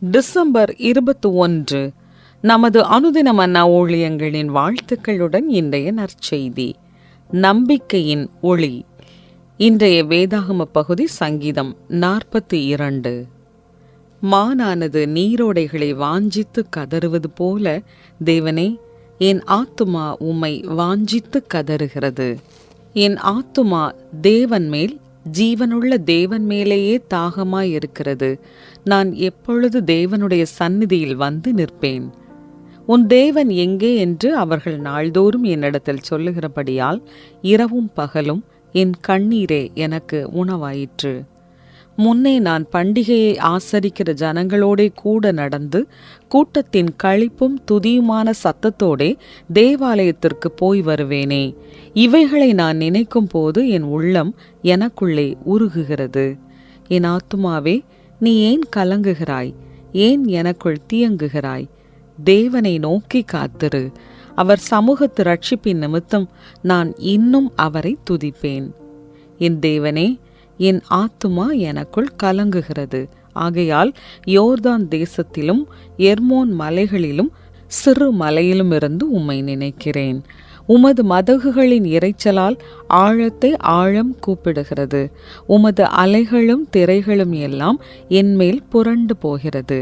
December 21 நமது அனுதின மன்னா ஊழியங்களின் வாழ்த்துக்களுடன் இன்றைய நற்செய்தி. நம்பிக்கையின் ஒளி. இன்றைய வேதாகம பகுதி சங்கீதம் 42. மானானது நீரோடைகளை வாஞ்சித்து கதறுவது போல தேவனே, என் ஆத்துமா உம்மை வாஞ்சித்து கதறுகிறது. என் ஆத்துமா தேவன் மேல், ஜீவனுள்ள தேவன் மேலேயே தாகமாயிருக்கிறது. நான் எப்பொழுது தேவனுடைய சந்நிதியில் வந்து நிற்பேன்? உன் தேவன் எங்கே என்று அவர்கள் நாள்தோறும் என்னிடத்தில் சொல்லுகிறபடியால் இரவும் பகலும் என் கண்ணீரே எனக்கு உணவாயிற்று. முன்னே நான் பண்டிகையை ஆசரிக்கிற ஜனங்களோடே கூட நடந்து கூட்டத்தின் களிப்பும் துதியுமான சத்தத்தோடே தேவாலயத்திற்கு போய் வருவேனே. இவைகளை நான் நினைக்கும் போது என் உள்ளம் எனக்குள்ளே உருகுகிறது. என் ஆத்துமாவே, நீ ஏன் கலங்குகிறாய்? ஏன் எனக்குள் தியங்குகிறாய்? தேவனை நோக்கி காத்திரு. அவர் சமூகத்து ரட்சிப்பின் நிமித்தம் நான் இன்னும் அவரை துதிப்பேன். என் தேவனே, என் ஆத்துமா எனக்குள் கலங்குகிறது. ஆகையால் யோர்தான் தேசத்திலும் எர்மோன் மலைகளிலும் சிறு மலையிலும் இருந்து உம்மை நினைக்கிறேன். உமது மதகுகளின் இரைச்சலால் ஆழத்தை ஆழம் கூப்பிடுகிறது. உமது அலைகளும் திரைகளும் எல்லாம் என்மேல் புரண்டு போகிறது.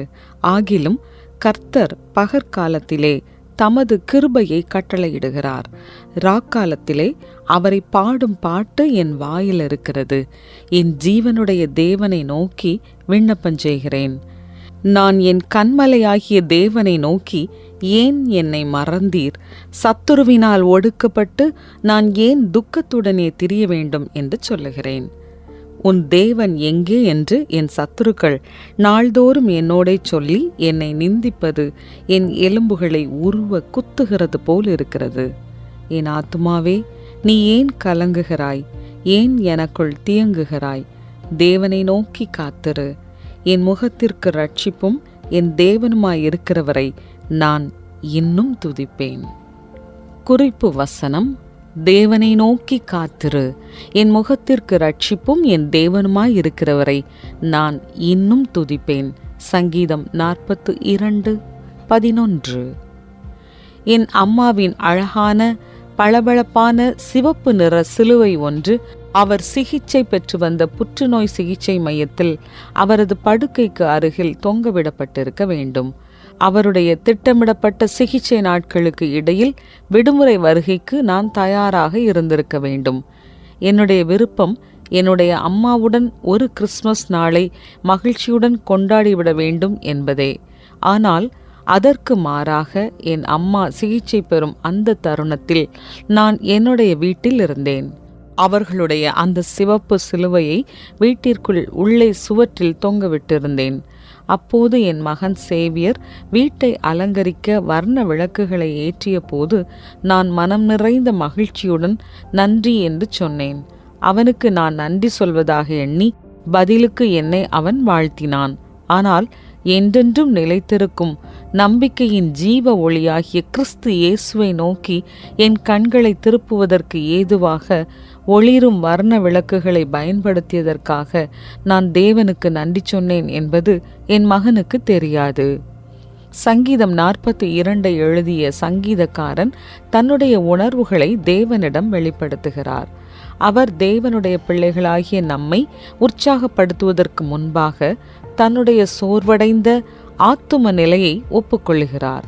ஆகிலும் கர்த்தர் பகற்காலத்திலே தமது கிருபையை கட்டளையிடுகிறார். ராக்காலத்திலே அவரை பாடும் பாட்டு என் வாயில் இருக்கிறது. என் ஜீவனுடைய தேவனை நோக்கி விண்ணப்பம் செய்கிறேன். நான் என் கண்மலையாகிய தேவனை நோக்கி, ஏன் என்னை மறந்தீர்? சத்துருவினால் ஒடுக்கப்பட்டு நான் ஏன் துக்கத்துடனே திரிய வேண்டும் என்று சொல்லுகிறேன். உன் தேவன் எங்கே என்று என் சத்துருக்கள் நாள்தோறும் என்னோடே சொல்லி என்னை நிந்திப்பது என் எலும்புகளை உருவ குத்துகிறது போல் இருக்கிறது. என் ஆத்துமாவே, நீ ஏன் கலங்குகிறாய்? ஏன் எனக்குள் தியங்குகிறாய்? தேவனை நோக்கி காத்திரு. என் முகத்திற்கு ரட்சிப்பும் என் தேவனுமாயிருக்கிறவரை நான் இன்னும் துதிப்பேன். குறிப்பு வசனம்: தேவனை நோக்கி காத்திரு. என் முகத்திற்கு ரட்சிப்பும் என் தேவனுமாயிருக்கிறவரை நான் இன்னும் துதிப்பேன். சங்கீதம் 42:11. என் அம்மாவின் அழகான பளபளப்பான சிவப்பு நிற சிலுவை ஒன்று அவர் சிகிச்சை பெற்று வந்த புற்றுநோய் சிகிச்சை மையத்தில் அவரது படுக்கைக்கு அருகில் தொங்கவிடப்பட்டிருக்க வேண்டும். அவருடைய திட்டமிடப்பட்ட சிகிச்சை நாட்களுக்கு இடையில் விடுமுறை வருகைக்கு நான் தயாராக இருந்திருக்க வேண்டும். என்னுடைய விருப்பம் என்னுடைய அம்மாவுடன் ஒரு கிறிஸ்மஸ் நாளை மகிழ்ச்சியுடன் கொண்டாடிவிட வேண்டும் என்பதே. ஆனால் அதற்கு மாறாக என் அம்மா சிகிச்சை பெறும் அந்த தருணத்தில் நான் என்னுடைய வீட்டில் இருந்தேன். அவர்களுடைய அந்த சிவப்பு சிலுவையை வீட்டிற்குள் உள்ளே சுவற்றில் தொங்கவிட்டிருந்தேன். அப்போது என் மகன் சேவியர் வீட்டை அலங்கரிக்க வர்ண விளக்குகளை ஏற்றிய போது நான் மனம் நிறைந்த மகிழ்ச்சியுடன் நன்றி என்று சொன்னேன். அவனுக்கு நான் நன்றி சொல்வதாக எண்ணி பதிலுக்கு என்னை அவன் வாழ்த்தினான். ஆனால் என்றென்றும் நிலைத்திருக்கும் நம்பிக்கையின் ஜீவ ஒளியாகிய கிறிஸ்து இயேசுவை நோக்கி என் கண்களை திருப்புவதற்கு ஏதுவாக ஒளிரும் வர்ண விளக்குகளை பயன்படுத்தியதற்காக நான் தேவனுக்கு நன்றி சொன்னேன் என்பது என் மகனுக்கு தெரியாது. சங்கீதம் 42 எழுதிய சங்கீதக்காரன் தன்னுடைய உணர்வுகளை தேவனிடம் வெளிப்படுத்துகிறார். அவர் தேவனுடைய பிள்ளைகளாகிய நம்மை உற்சாகப்படுத்துவதற்கு முன்பாக தன்னுடைய சோர்வடைந்த ஆத்தும நிலையை ஒப்புக்கொள்ளுகிறார்.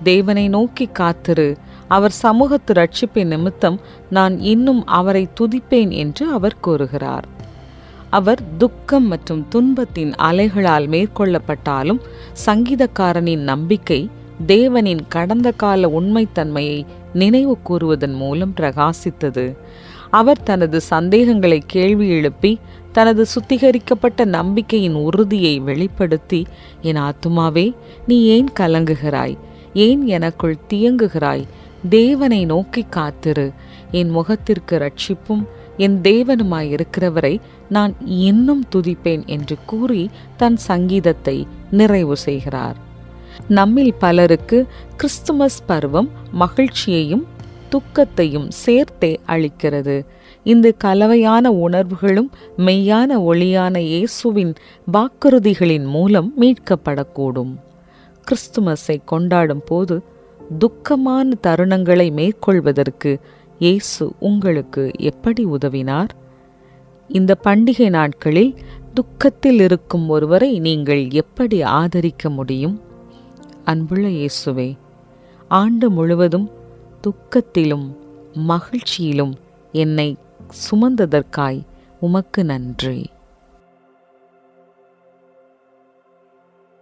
தேவனை நோக்கி காத்திரு. அவர் சமூகத்து ரட்சிப்பின் நிமித்தம் நான் இன்னும் அவரை துதிப்பேன் என்று அவர் கூறுகிறார். அவர் துக்கம் மற்றும் துன்பத்தின் அலைகளால் மேற்கொள்ளப்பட்டாலும் சங்கீதக்காரனின் நம்பிக்கை தேவனின் கடந்த கால உண்மைத்தன்மையை நினைவு கூறுவதன் மூலம் பிரகாசித்தது. அவர் தனது சந்தேகங்களை கேள்வி எழுப்பி தனது சுத்திகரிக்கப்பட்ட நம்பிக்கையின் உறுதியை வெளிப்படுத்தி, என் ஆத்துமாவே, நீ ஏன் கலங்குகிறாய்? ஏன் எனக்குள் தியங்குகிறாய்? தேவனை நோக்கி காத்திரு. என் முகத்திற்கு ரட்சிப்பும் என் தேவனுமாயிருக்கிறவரை நான் இன்னும் துதிப்பேன் என்று கூறி தன் சங்கீதத்தை நிறைவு செய்கிறார். நம்மில் பலருக்கு கிறிஸ்துமஸ் பருவம் மகிழ்ச்சியையும் துக்கத்தையும் சேர்த்தே அளிக்கிறது. இந்த கலவையான உணர்வுகளும் மெய்யான ஒளியான இயேசுவின் வாக்குறுதிகளின் மூலம் மீட்கப்படக்கூடும். கிறிஸ்துமஸை கொண்டாடும் போது துக்கமான தருணங்களை மேற்கொள்வதற்கு இயேசு உங்களுக்கு எப்படி உதவினார்? இந்த பண்டிகை நாட்களில் துக்கத்தில் இருக்கும் ஒருவரை நீங்கள் எப்படி ஆதரிக்க முடியும்? அன்புள்ள இயேசுவே, ஆண்டு முழுவதும் துக்கத்திலும் மகிழ்ச்சியிலும் என்னை சுமந்ததற்காய் உமக்கு நன்றி.